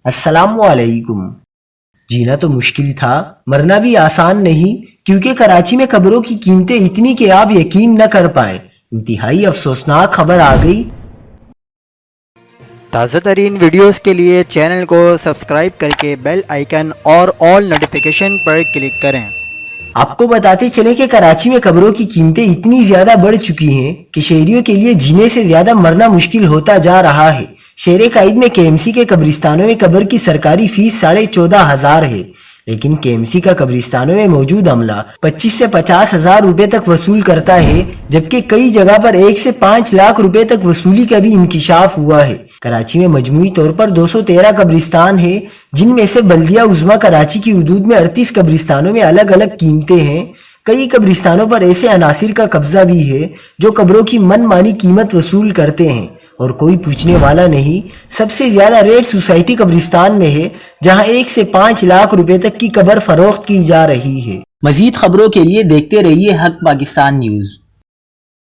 السلام علیکم۔ جینا تو مشکل تھا، مرنا بھی آسان نہیں، کیونکہ کراچی میں قبروں کی قیمتیں اتنی کہ آپ یقین نہ کر پائیں۔ انتہائی افسوسناک خبر آ گئی۔ تازہ ترین ویڈیوز کے لیے چینل کو سبسکرائب کر کے بیل آئیکن اور آل نوٹیفیکیشن پر کلک کریں۔ آپ کو بتاتے چلیں کہ کراچی میں قبروں کی قیمتیں اتنی زیادہ بڑھ چکی ہیں کہ شہریوں کے لیے جینے سے زیادہ مرنا مشکل ہوتا جا رہا ہے۔ شہر قائد میں کے ایم سی کے قبرستانوں میں قبر کی سرکاری فیس 14,500 ہے، لیکن کے ایم سی کا قبرستانوں میں موجود عملہ 25 سے 50,000 روپے تک وصول کرتا ہے، جبکہ کئی جگہ پر 1 سے 5 لاکھ روپے تک وصولی کا بھی انکشاف ہوا ہے۔ کراچی میں مجموعی طور پر 213 قبرستان ہیں، جن میں سے بلدیہ عظمیٰ کراچی کی حدود میں 38 قبرستانوں میں الگ الگ قیمتیں ہیں۔ کئی قبرستانوں پر ایسے عناصر کا قبضہ بھی ہے جو قبروں کی من مانی قیمت وصول کرتے ہیں، اور کوئی پوچھنے والا نہیں۔ سب سے زیادہ ریٹ سوسائٹی قبرستان میں ہے، جہاں 1 سے 5 لاکھ روپے تک کی قبر فروخت کی جا رہی ہے۔ مزید خبروں کے لیے دیکھتے رہیے حق پاکستان نیوز۔